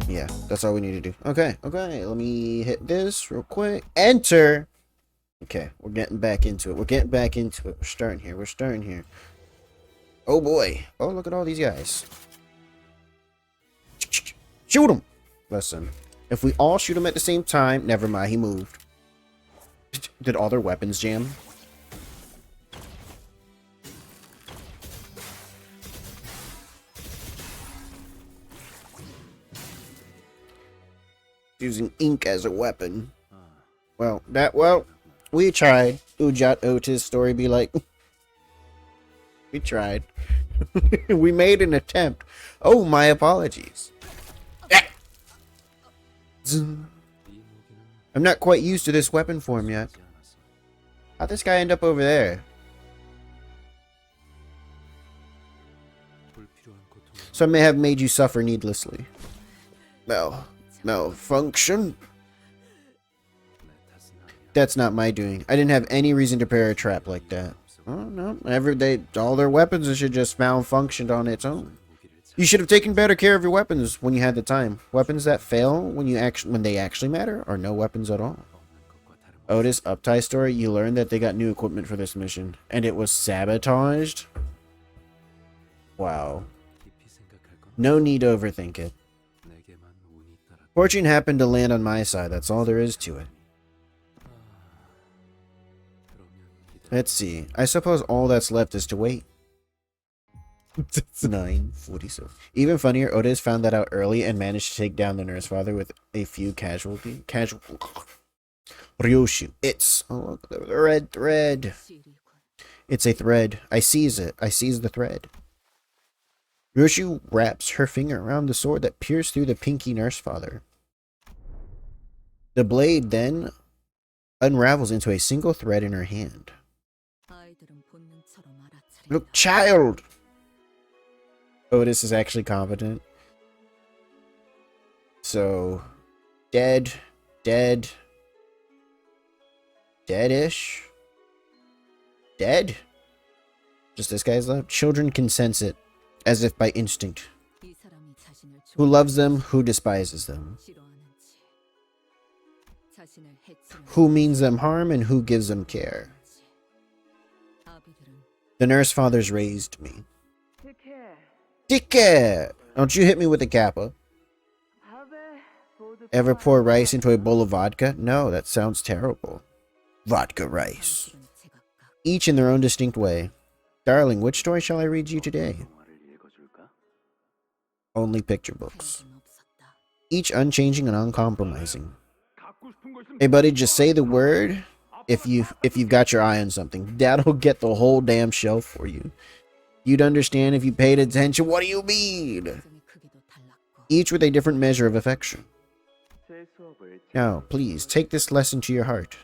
Yeah, that's all we need to do. Okay, okay. Let me hit this real quick. Enter. Okay, we're getting back into it. We're getting back into it. We're starting here. We're starting here. Oh boy. Oh, look at all these guys. Shoot them. Listen, if we all shoot him at the same time, never mind, he moved. Did all their weapons jam? Using ink as a weapon. Well, we tried. Ujat Otis story be like, we tried. We made an attempt. Oh, my apologies. I'm not quite used to this weapon form yet. How'd this guy end up over there? So I may have made you suffer needlessly. Malfunction? That's not my doing. I didn't have any reason to prepare a trap like that. Oh no, all their weapons should just malfunctioned on its own. You should have taken better care of your weapons when you had the time. Weapons that fail when they actually matter are no weapons at all. Otis Uptie story, you learned that they got new equipment for this mission, and it was sabotaged? Wow. No need to overthink it. Fortune happened to land on my side, that's all there is to it. Let's see. I suppose all that's left is to wait. It's 9:47. Even funnier, Otis found that out early and managed to take down the nurse father with a few casualty. Ryoshu. It's look, the red thread. It's a thread. I seize it. I seize the thread. Ryoshu wraps her finger around the sword that pierced through the pinky nurse father. The blade then unravels into a single thread in her hand. Look, child! Otis is actually competent. So, dead, deadish, dead? Just this guy's left? Children can sense it, as if by instinct. Who loves them, who despises them. Who means them harm and who gives them care. The nurse fathers raised me. Dickhead! Don't you hit me with a kappa. Ever pour rice into a bowl of vodka? No, that sounds terrible. Vodka rice. Each in their own distinct way. Darling, which story shall I read you today? Only picture books. Each unchanging and uncompromising. Hey buddy, just say the word if you've got your eye on something. That'll get the whole damn shelf for you. You'd understand if you paid attention. What do you mean? Each with a different measure of affection. Now, please, take this lesson to your heart.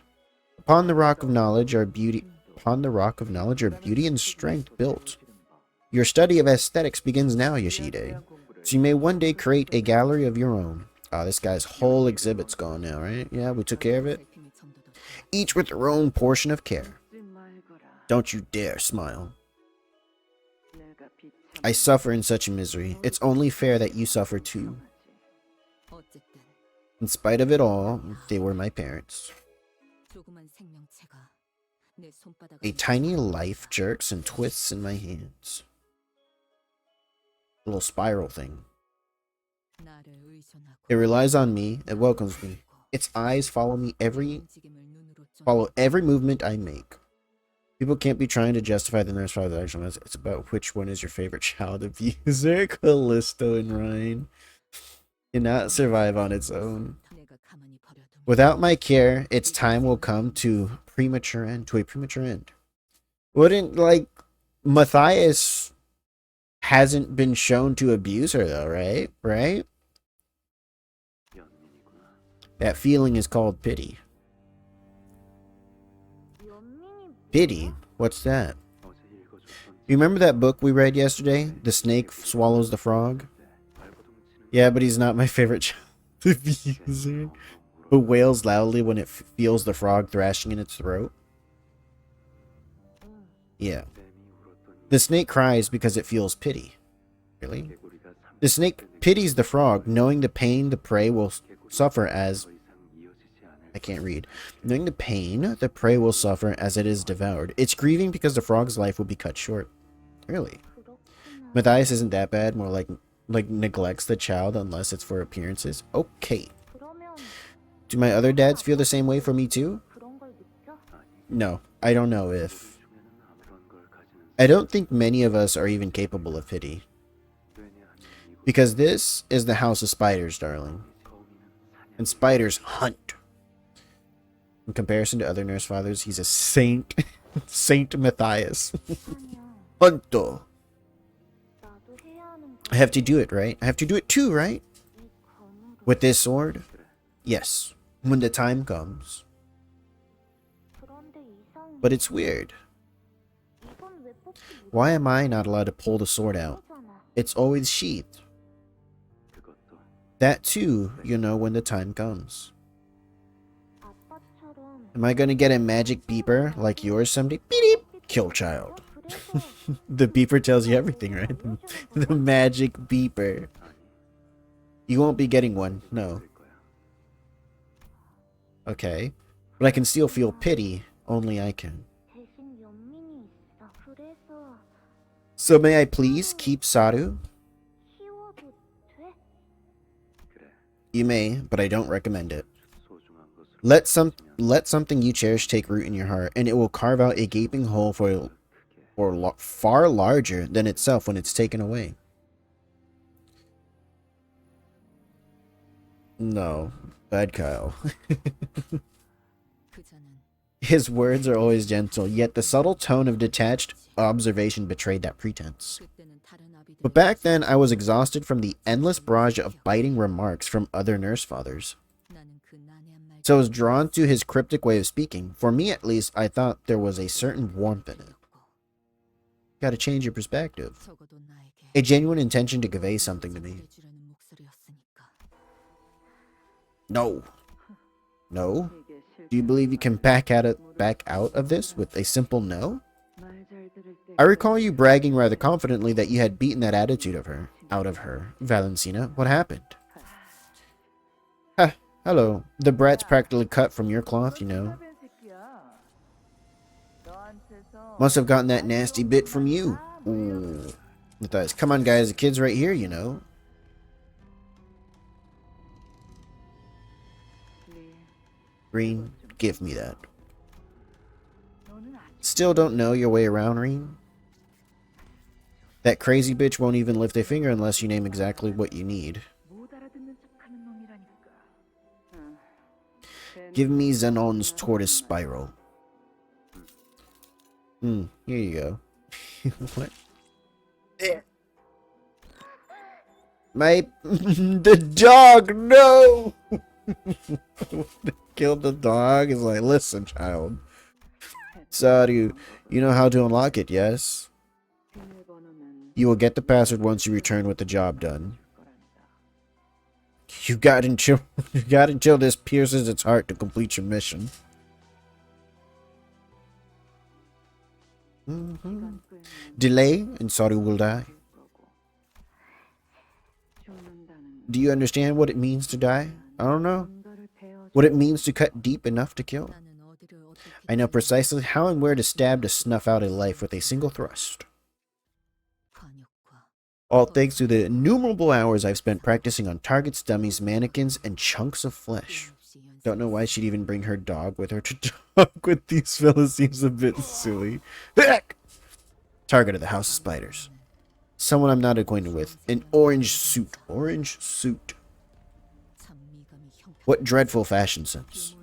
Upon the rock of knowledge are beauty and strength built. Your study of aesthetics begins now, Yoshide. So you may one day create a gallery of your own. Ah, this guy's whole exhibit's gone now, right? Yeah, we took care of it. Each with their own portion of care. Don't you dare smile. I suffer in such misery. It's only fair that you suffer too. In spite of it all, they were my parents. A tiny life jerks and twists in my hands. A little spiral thing. It relies on me. It welcomes me. Its eyes follow every movement I make. People can't be trying to justify the nurse father's actions. It's about which one is your favorite child abuser. Callisto and Ryan cannot survive on its own. Without my care, its time will come to a premature end. Wouldn't, like, Matthias hasn't been shown to abuse her though, right? Right? That feeling is called pity. Pity? What's that? You remember that book we read yesterday? The snake swallows the frog? Yeah, but he's not my favorite child abuser. Who wails loudly when it feels the frog thrashing in its throat? Yeah. The snake cries because it feels pity. Really? The snake pities the frog, knowing the pain the prey will suffer as... I can't read. Knowing the pain the prey will suffer as it is devoured. It's grieving because the frog's life will be cut short. Really? Matthias isn't that bad, more like neglects the child unless it's for appearances. Okay. Do my other dads feel the same way for me too? No, I don't know if... I don't think many of us are even capable of pity. Because this is the house of spiders, darling. And spiders hunt. In comparison to other nurse fathers, he's a saint. Saint Matthias. Hunto. I have to do it, right? I have to do it too, right? With this sword? Yes. When the time comes. But it's weird. Why am I not allowed to pull the sword out? It's always sheathed. That too, you know, when the time comes. Am I gonna get a magic beeper like yours someday? Beep, kill child. The beeper tells you everything, right? The magic beeper. You won't be getting one, no. Okay. But I can still feel pity. Only I can. So may I please keep Saru? You may, but I don't recommend it. Let something you cherish take root in your heart, and it will carve out a gaping hole far larger than itself when it's taken away. No, bad Kyle. His words are always gentle, yet the subtle tone of detached observation betrayed that pretense. But back then, I was exhausted from the endless barrage of biting remarks from other nurse fathers. So I was drawn to his cryptic way of speaking. For me, at least, I thought there was a certain warmth in it. Gotta change your perspective. A genuine intention to convey something to me. No. No? Do you believe you can back out of this with a simple no? I recall you bragging rather confidently that you had beaten that attitude out of her. Valencina, what happened? Ha, hello. The brat's practically cut from your cloth, you know. Must have gotten that nasty bit from you. Ooh. Matthias, come on guys, the kid's right here, you know. Green, give me that. Still don't know your way around, Reen? That crazy bitch won't even lift a finger unless you name exactly what you need. Give me Zenon's tortoise spiral. Here you go. What? The dog, no! Killed the dog. Is like, listen, child. Saru, you know how to unlock it, yes? You will get the password once you return with the job done. You got until this pierces its heart to complete your mission. Delay and Saru will die. Do you understand what it means to die? I don't know. What it means to cut deep enough to kill. I know precisely how and where to stab to snuff out a life with a single thrust. All thanks to the innumerable hours I've spent practicing on targets, dummies, mannequins, and chunks of flesh. Don't know why she'd even bring her dog with her to talk with these fellas. Seems a bit silly. Target of the House of Spiders. Someone I'm not acquainted with. An orange suit. Orange suit. What dreadful fashion sense.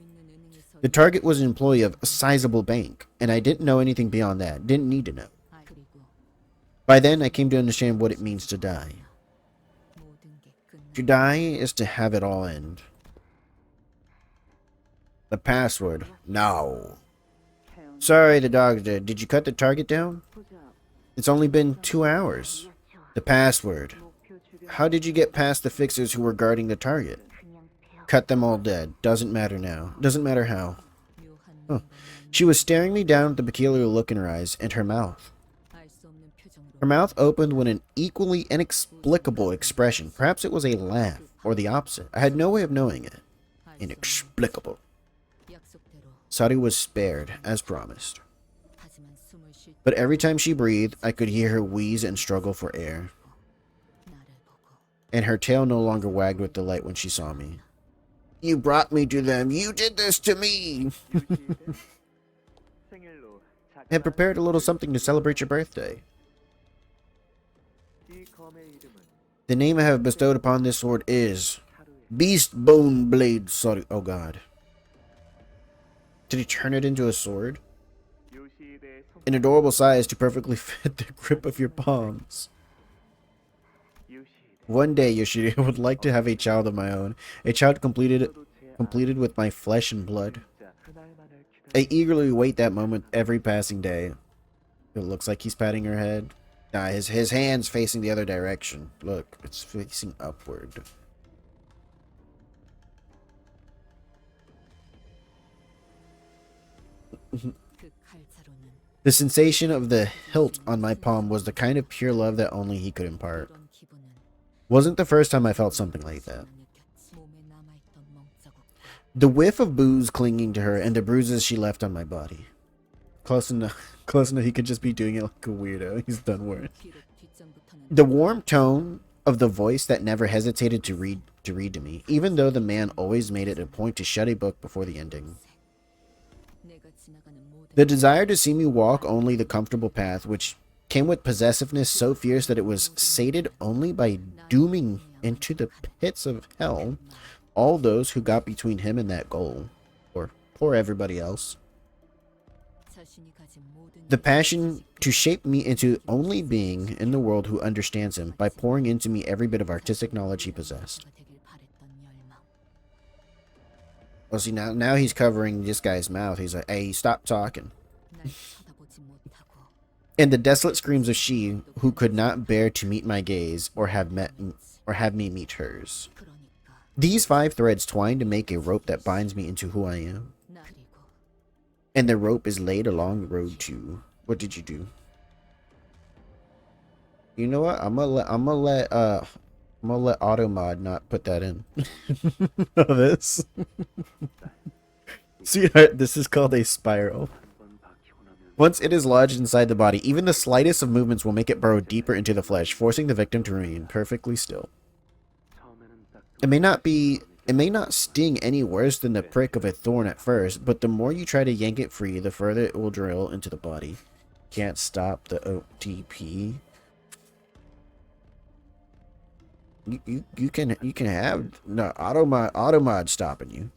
The target was an employee of a sizable bank, and I didn't know anything beyond that. Didn't need to know. By then, I came to understand what it means to die. To die is to have it all end. The password. No. Sorry, the dog's dead. Did you cut the target down? It's only been 2 hours. The password. How did you get past the fixers who were guarding the target? Cut them all dead. Doesn't matter now. Doesn't matter how. Huh. She was staring me down with the peculiar look in her eyes and her mouth. Her mouth opened with an equally inexplicable expression. Perhaps it was a laugh, or the opposite. I had no way of knowing it. Inexplicable. Sari was spared, as promised. But every time she breathed, I could hear her wheeze and struggle for air. And her tail no longer wagged with delight when she saw me. You brought me to them. You did this to me. I had prepared a little something to celebrate your birthday. The name I have bestowed upon this sword is Beast Bone Blade. Sorry. Oh god. Did he turn it into a sword? An adorable size to perfectly fit the grip of your palms. One day, Yoshida, I would like to have a child of my own. A child completed with my flesh and blood. I eagerly wait that moment every passing day. It looks like he's patting her head. Nah, his hand's facing the other direction. Look, it's facing upward. The sensation of the hilt on my palm was the kind of pure love that only he could impart. Wasn't the first time I felt something like that. The whiff of booze clinging to her and the bruises she left on my body. Close enough he could just be doing it like a weirdo. He's done worse. The warm tone of the voice that never hesitated to read to me, even though the man always made it a point to shut a book before the ending. The desire to see me walk only the comfortable path, which came with possessiveness so fierce that it was sated only by dooming into the pits of hell all those who got between him and that goal, or everybody else. The passion to shape me into only being in the world who understands him by pouring into me every bit of artistic knowledge he possessed. Well, see, now he's covering this guy's mouth. He's like, hey, stop talking. And the desolate screams of she who could not bear to meet my gaze or have me meet hers. These 5 threads twine to make a rope that binds me into who I am. And the rope is laid along the road too. What did you do? You know what? I'm gonna let AutoMod not put that in. This. See, this is called a spiral. Once it is lodged inside the body, even the slightest of movements will make it burrow deeper into the flesh, forcing the victim to remain perfectly still. It may not sting any worse than the prick of a thorn at first, but the more you try to yank it free, the further it will drill into the body. Can't stop the OTP. You can have no automod stopping you.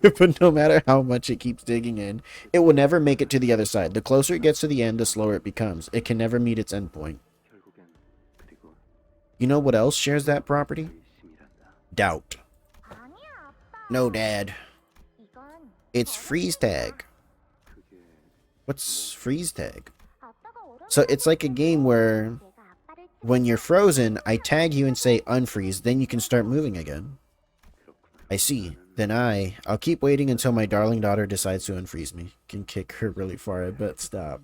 But no matter how much it keeps digging in, it will never make it to the other side. The closer it gets to the end, the slower it becomes. It can never meet its endpoint. You know what else shares that property? Doubt. No, Dad. It's freeze tag. What's freeze tag? So it's like a game where when you're frozen, I tag you and say unfreeze, then you can start moving again. I see. Then I'll keep waiting until my darling daughter decides to unfreeze me. Can kick her really far, I bet. Stop.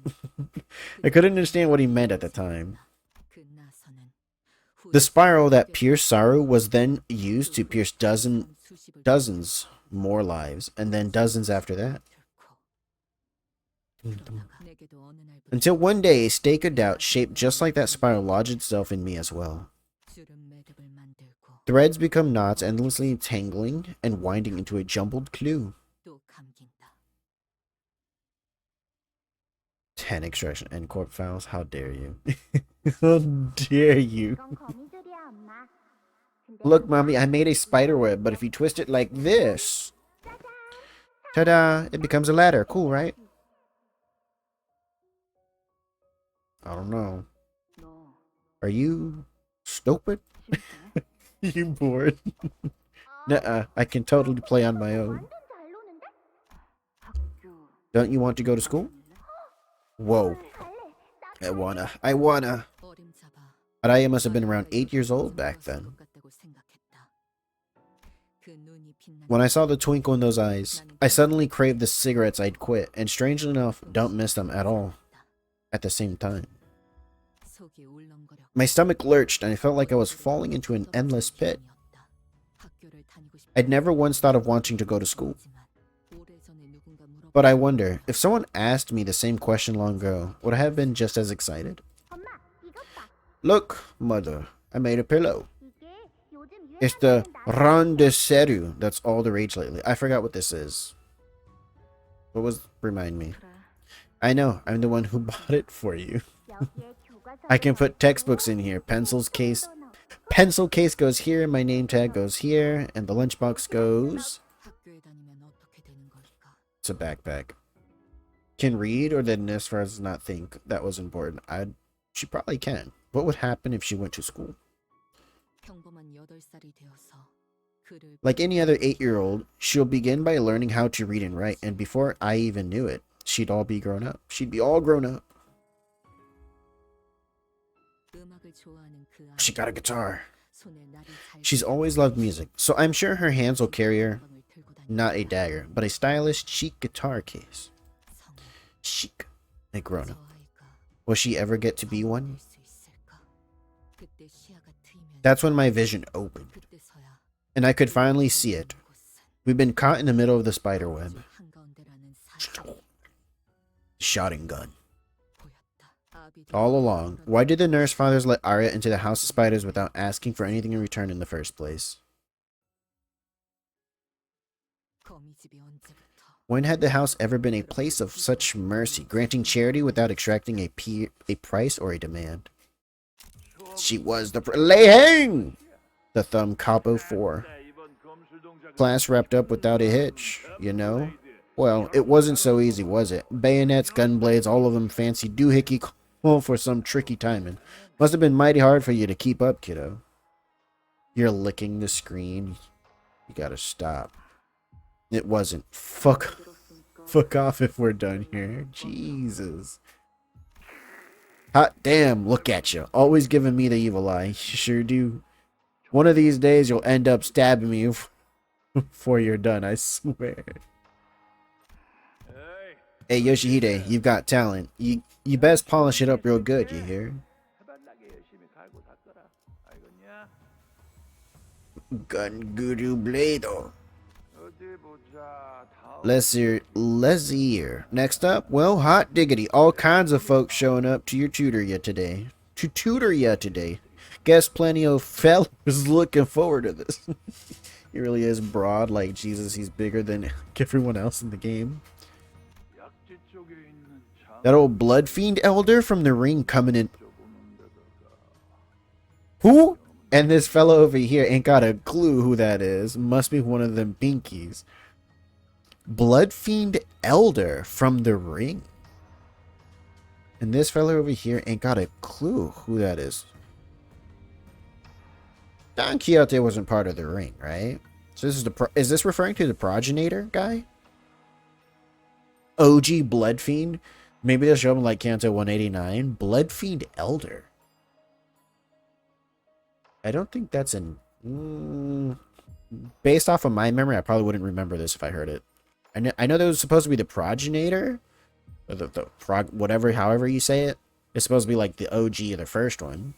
I couldn't understand what he meant at the time. The spiral that pierced Saru was then used to pierce dozens more lives, and then dozens after that. Until one day, a stake of doubt shaped just like that spiral lodged itself in me as well. Threads become knots, endlessly tangling and winding into a jumbled clue. 10 extraction and corp files. How dare you? How dare you? Look, Mommy, I made a spider web, but if you twist it like this, ta-da, it becomes a ladder. Cool, right? I don't know. Are you stupid? You bored? Nuh-uh, I can totally play on my own. Don't you want to go to school? Whoa. I wanna. Araya must have been around 8 years old back then. When I saw the twinkle in those eyes, I suddenly craved the cigarettes I'd quit, and strangely enough, don't miss them at all. At the same time. My stomach lurched and I felt like I was falling into an endless pit. I'd never once thought of wanting to go to school. But I wonder, if someone asked me the same question long ago, would I have been just as excited? Look, mother, I made a pillow. It's the Randeseru. That's all the rage lately. I forgot what this is. What was... Remind me. I know, I'm the one who bought it for you. I can put textbooks in here. Pencil case goes here, my name tag goes here, and the lunchbox goes... It's a backpack. Can read, or did Nesfars not think that was important? She probably can. What would happen if she went to school? Like any other 8-year-old, she'll begin by learning how to read and write, and before I even knew it, she'd all be grown up. She'd be all grown up. She got a guitar. She's always loved music, so I'm sure her hands will carry her, not a dagger, but a stylish, chic guitar case. Chic. A grown-up. Will she ever get to be one? That's when my vision opened, and I could finally see it. We've been caught in the middle of the spider web. Shotting gun. All along, why did the nurse fathers let Arya into the house of spiders without asking for anything in return in the first place? When had the house ever been a place of such mercy, granting charity without extracting a price or a demand? She was the lay hang! The thumb capo 4. Class wrapped up without a hitch, you know? Well, it wasn't so easy, was it? Bayonets, gunblades, all of them fancy doohickey call for some tricky timing. Must have been mighty hard for you to keep up, kiddo. You're licking the screen. You gotta stop. It wasn't. Fuck off if we're done here. Jesus. Hot damn, look at you. Always giving me the evil eye. You sure do. One of these days you'll end up stabbing me before you're done, I swear. Hey Yoshihide, you've got talent. You best polish it up real good, you hear? Gun Guru Blado. Let's hear. Next up, well, hot diggity. All kinds of folks showing up to your tutor ya today. Guess plenty of fellas looking forward to this. He really is broad, like Jesus, he's bigger than everyone else in the game. That old blood fiend elder from the ring coming in. Who? And this fellow over here ain't got a clue who that is. Must be one of them pinkies. Blood fiend elder from the ring. And this fellow over here ain't got a clue who that is. Don Quixote wasn't part of the ring, right? So this is is this referring to the progenitor guy? OG blood fiend? Maybe they'll show him like Canto 189. Blood fiend elder. I don't think that's an... based off of my memory, I probably wouldn't remember this if I heard it. I know that was supposed to be the progenitor. Or whatever, however you say it. It's supposed to be like the OG of the first one.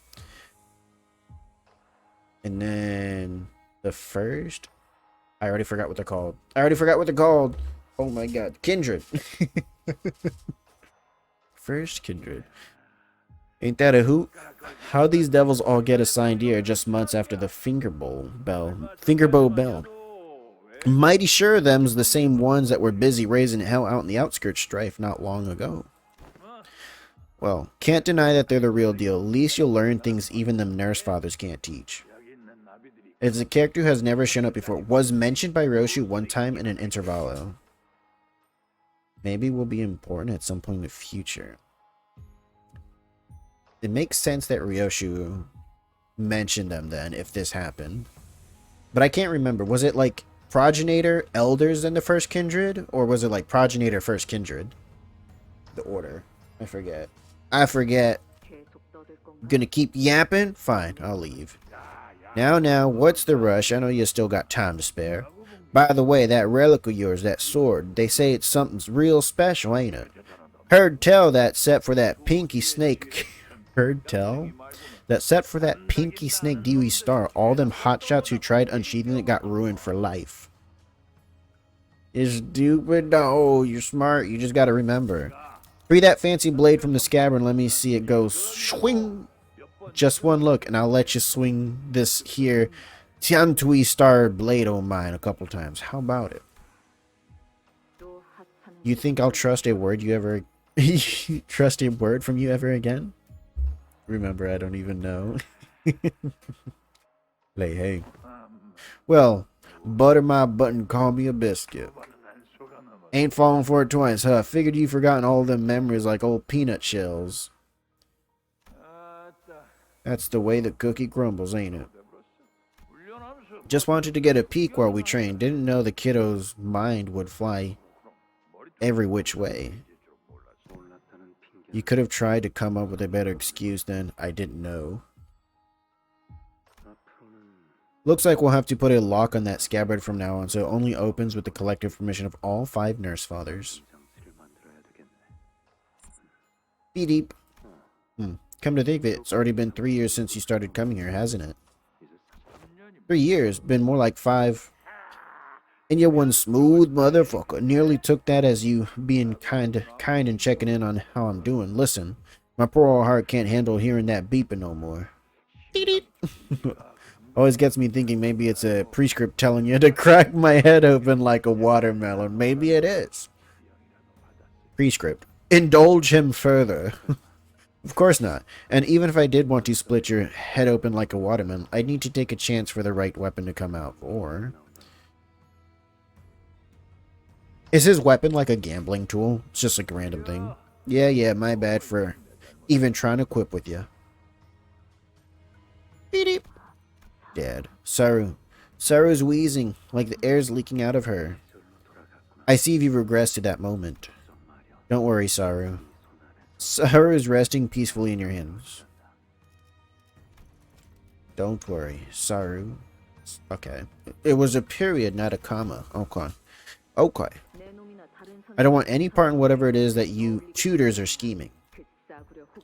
And then the first... I already forgot what they're called. Oh my god. Kindred. First kindred. Ain't that a hoot? How these devils all get assigned here just months after the Fingerbow Bell. Mighty sure them's the same ones that were busy raising hell out in the outskirts strife not long ago. Well, can't deny that they're the real deal. At least you'll learn things even them nurse fathers can't teach. It's a character who has never shown up before. Was mentioned by Roshu one time in an intervallo. Maybe will be important at some point in the future. It makes sense that Ryoshu mentioned them then, if this happened. But I can't remember. Was it like progenitor, elders in the first kindred? Or was it like progenitor, first kindred? The order. I forget. Gonna keep yapping? Fine, I'll leave. Now, what's the rush? I know you still got time to spare. By the way, that relic of yours, that sword, they say it's something real special, ain't it? Heard tell that set for that pinky snake Heard tell that set for that pinky snake Dewey star, all them hotshots who tried unsheathing it got ruined for life. You're stupid. No, you're smart. You just gotta remember. Free that fancy blade from the scabbard and let me see it go swing. Just one look and I'll let you swing this here Tiantui star blade of mine a couple times. How about it? You think I'll trust a word you ever trust a word from you ever again? Remember, I don't even know. Play, hey. Well, butter my button, call me a biscuit. Ain't falling for it twice, huh? Figured you forgotten all them memories like old peanut shells. That's the way the cookie crumbles, ain't it? Just wanted to get a peek while we trained. Didn't know the kiddo's mind would fly every which way. You could have tried to come up with a better excuse than I didn't know. Looks like we'll have to put a lock on that scabbard from now on, so it only opens with the collective permission of all 5 nurse fathers. Be deep. Come to think of it, it's already been 3 years since you started coming here, hasn't it? 3 years, been more like 5. And you're one smooth motherfucker. Nearly took that as you being kind and checking in on how I'm doing. Listen, my poor old heart can't handle hearing that beeping no more. Always gets me thinking maybe it's a prescript telling you to crack my head open like a watermelon. Maybe it is. Prescript. Indulge him further. Of course not. And even if I did want to split your head open like a watermelon, I'd need to take a chance for the right weapon to come out. Or... is his weapon like a gambling tool? It's just like a random thing. Yeah, my bad for even trying to quip with you. Beep. Dad. Saru's wheezing, like the air's leaking out of her. I see you've regressed to that moment. Don't worry, Saru. Saru is resting peacefully in your hands. Don't worry, Saru. Okay. It was a period, not a comma. Okay. I don't want any part in whatever it is that you tutors are scheming.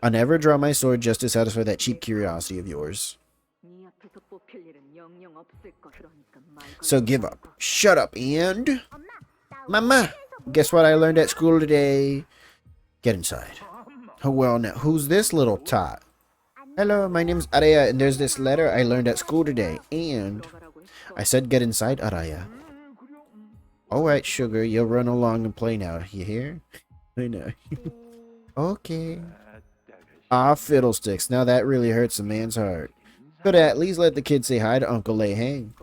I'll never draw my sword just to satisfy that cheap curiosity of yours. So give up. Shut up, and... Mama! Guess what I learned at school today? Get inside. Oh, well, now, who's this little tot? Hello, my name's Araya, and there's this letter I learned at school today, and... I said get inside, Araya. Alright, sugar, you'll run along and play now. You hear? I know. Okay. Ah, fiddlesticks. Now that really hurts a man's heart. Could at least let the kid say hi to Uncle Lei Hang.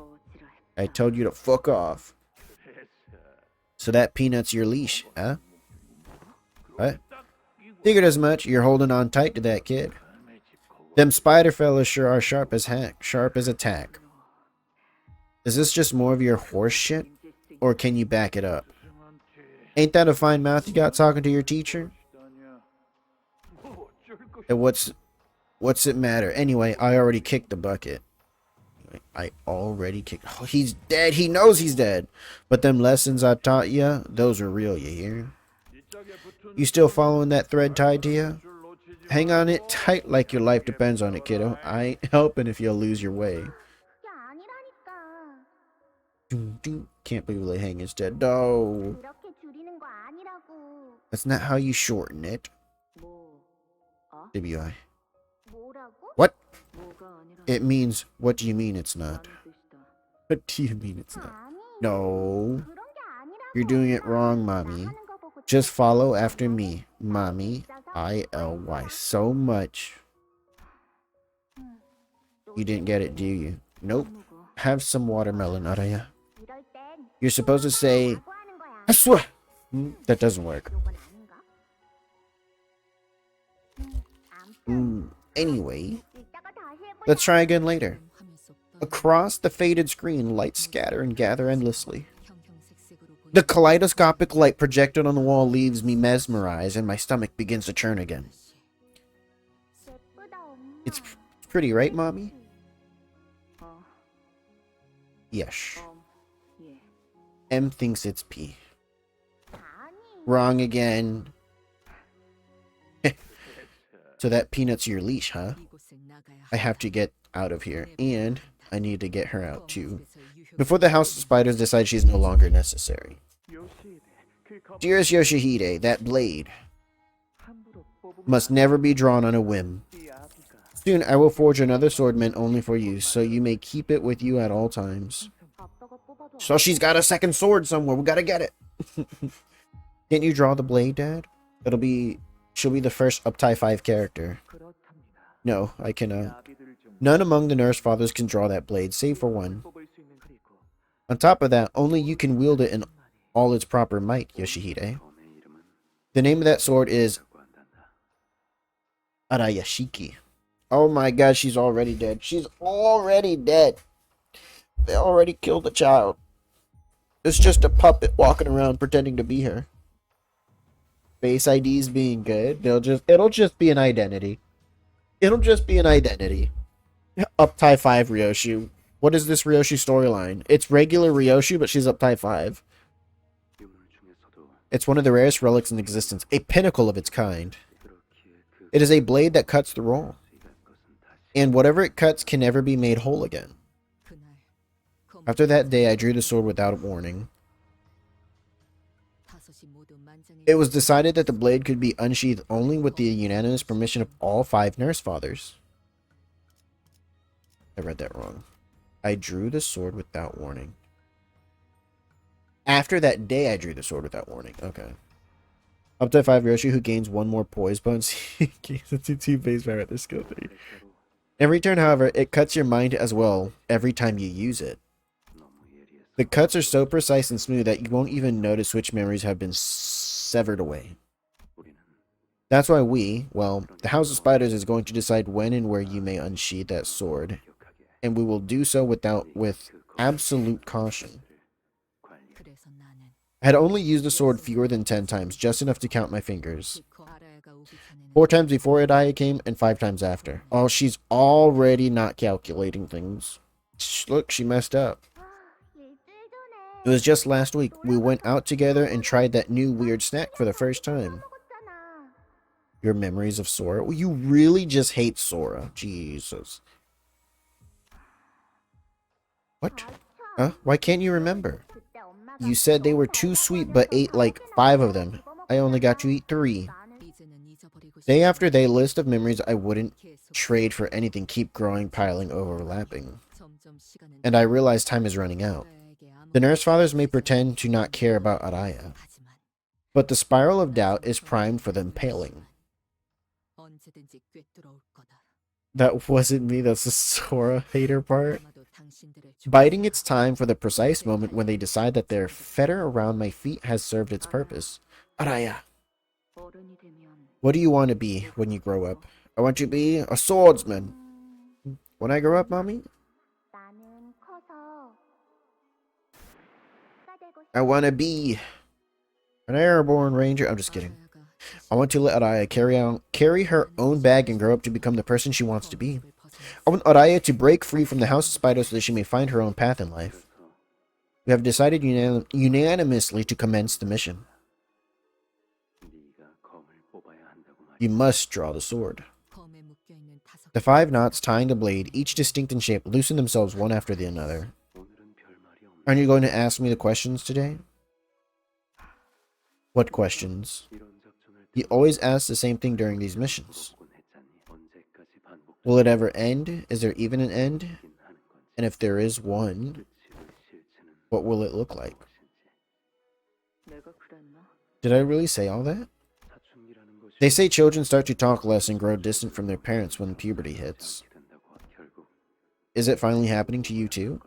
I told you to fuck off. So that peanut's your leash, huh? What? Figured as much. You're holding on tight to that kid. Them spider fellas sure are sharp as a tack. Is this just more of your horse shit? Or can you back it up? Ain't that a fine mouth you got talking to your teacher? And what's it matter? Anyway, I already kicked the bucket. I already kicked... Oh, he's dead. He knows he's dead. But them lessons I taught you, those are real, you hear? You still following that thread tied to you? Hang on it tight like your life depends on it, kiddo. I ain't helping if you'll lose your way. Can't believe Lei Hang is dead. No. That's not how you shorten it. WI. What? It means, what do you mean it's not? What do you mean it's not? No. You're doing it wrong, Mommy. Just follow after me. Mommy. ILY. So much. You didn't get it, do you? Nope. Have some watermelon, Araya. You're supposed to say, I swear. That doesn't work. Anyway, let's try again later. Across the faded screen, lights scatter and gather endlessly. The kaleidoscopic light projected on the wall leaves me mesmerized, and my stomach begins to churn again. It's pretty, right, Mommy? Yes. M thinks it's P. Wrong again. So that peanut's your leash, huh? I have to get out of here, and I need to get her out too, before the House of Spiders decide she's no longer necessary. Dearest Yoshihide, that blade must never be drawn on a whim. Soon I will forge another sword meant only for you, so you may keep it with you at all times. So she's got a second sword somewhere. We gotta get it. Can't you draw the blade, Dad? She'll be the first Uptie 5 character. No, I cannot. None among the nurse fathers can draw that blade, save for one. On top of that, only you can wield it in all its proper might, Yoshihide. The name of that sword is Arayashiki. Oh my god, she's already dead. She's already dead. They already killed the child. It's just a puppet walking around pretending to be her. Face IDs being good. It'll just be an identity. It'll just be an identity. Uptie 5 Ryoshu. What is this Ryoshu storyline? It's regular Ryoshu, but she's Uptie 5. It's one of the rarest relics in existence, a pinnacle of its kind. It is a blade that cuts through all, and whatever it cuts can never be made whole again. After that day, I drew the sword without warning. It was decided that the blade could be unsheathed only with the unanimous permission of all 5 nurse fathers. I read that wrong. I drew the sword without warning. After that day, I drew the sword without warning. Okay. Up to 5 Yoshi, who gains 1 more poise bonus. He gains a 2 base power at the skill thing. Every turn, however, it cuts your mind as well every time you use it. The cuts are so precise and smooth that you won't even notice which memories have been severed away. That's why the House of Spiders is going to decide when and where you may unsheath that sword, and we will do so with absolute caution. I had only used the sword fewer than 10 times, just enough to count my fingers. 4 times before Adaya came, and 5 times after. Oh, she's already not calculating things. Look, she messed up. It was just last week. We went out together and tried that new weird snack for the first time. Your memories of Sora? Well, you really just hate Sora. Jesus. What? Huh? Why can't you remember? You said they were too sweet but ate like 5 of them. I only got to eat 3. Day after day, list of memories I wouldn't trade for anything keep growing, piling, overlapping. And I realize time is running out. The nurse fathers may pretend to not care about Araya, but the spiral of doubt is primed for the impaling. That wasn't me, that's the Sora hater part. Biding its time for the precise moment when they decide that their fetter around my feet has served its purpose. Araya, what do you want to be when you grow up? I want you to be a swordsman. When I grow up, mommy? I want to be an airborne ranger. I'm just kidding. I want to let Araya carry her own bag and grow up to become the person she wants to be. I want Araya to break free from the House of Spiders so that she may find her own path in life. We have decided unanimously to commence the mission. You must draw the sword. The 5 knots tying the blade, each distinct in shape, loosen themselves one after the other. Aren't you going to ask me the questions today? What questions? You always ask the same thing during these missions. Will it ever end? Is there even an end? And if there is one, what will it look like? Did I really say all that? They say children start to talk less and grow distant from their parents when puberty hits. Is it finally happening to you too?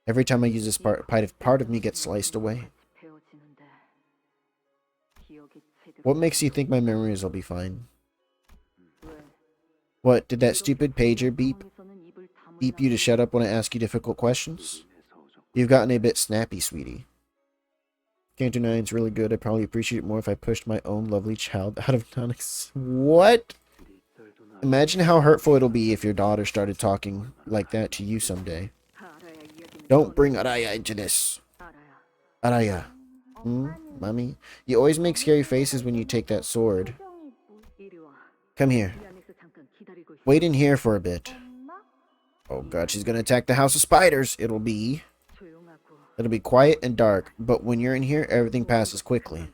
Every time I use this part of me gets sliced away. What makes you think my memories will be fine? What, did that stupid pager beep you to shut up when I ask you difficult questions? You've gotten a bit snappy, sweetie. Canto 9's really good. I'd probably appreciate it more if I pushed my own lovely child out of Nonik's. What? Imagine how hurtful it'll be if your daughter started talking like that to you someday. Don't bring Araya into this. Araya. Mommy? You always make scary faces when you take that sword. Come here. Wait in here for a bit. Oh god, she's gonna attack the house of spiders. It'll be quiet and dark, but when you're in here, everything passes quickly.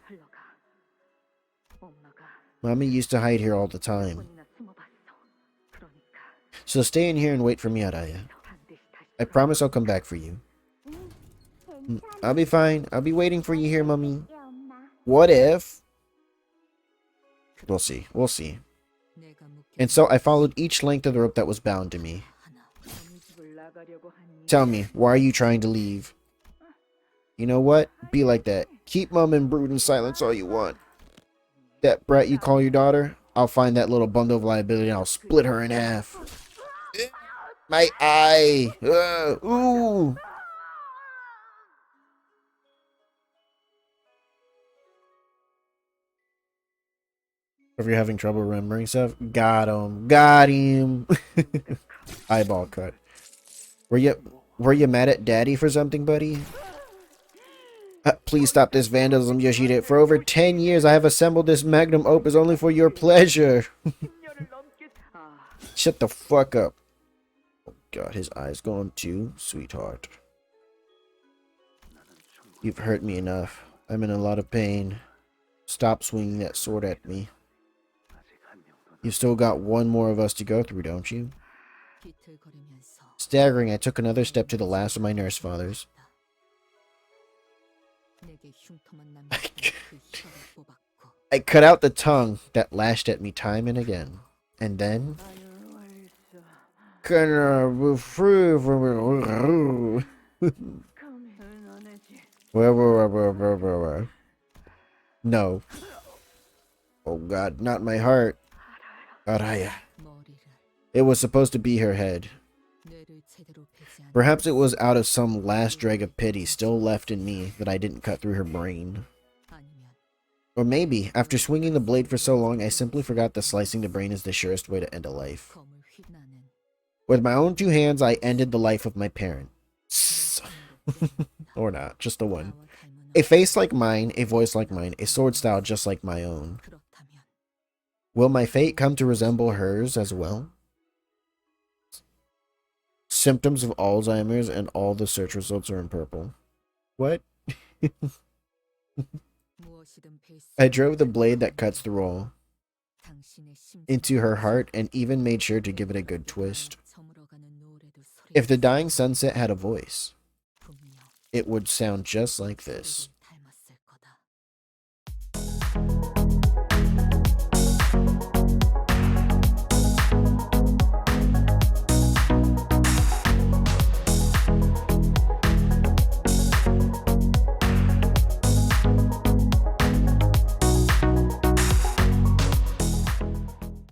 Mommy used to hide here all the time. So stay in here and wait for me, Araya. I promise I'll come back for you. I'll be fine. I'll be waiting for you here, Mommy. What if? We'll see. We'll see. And so I followed each length of the rope that was bound to me. Tell me, why are you trying to leave? You know what? Be like that. Keep mum and brood in silence all you want. That brat you call your daughter? I'll find that little bundle of liability and I'll split her in half. My eye! Ooh! If you're having trouble remembering stuff, got him. Got him! Eyeball cut. Were you mad at Daddy for something, buddy? Please stop this vandalism, Yoshida. For over 10 years, I have assembled this magnum opus only for your pleasure. Shut the fuck up. Oh god, his eyes going too, sweetheart. You've hurt me enough. I'm in a lot of pain. Stop swinging that sword at me. You've still got one more of us to go through, don't you? Staggering, I took another step to the last of my nurse fathers. I cut out the tongue that lashed at me time and again. And then... No. Oh god, not my heart. Araya. It was supposed to be her head. Perhaps it was out of some last drag of pity still left in me that I didn't cut through her brain. Or maybe, after swinging the blade for so long, I simply forgot that slicing the brain is the surest way to end a life. With my own two hands, I ended the life of my parents. Or not, just the one. A face like mine, a voice like mine, a sword style just like my own. Will my fate come to resemble hers as well? Symptoms of Alzheimer's and all the search results are in purple. What? I drove the blade that cuts through all into her heart and even made sure to give it a good twist. If the dying sunset had a voice, it would sound just like this.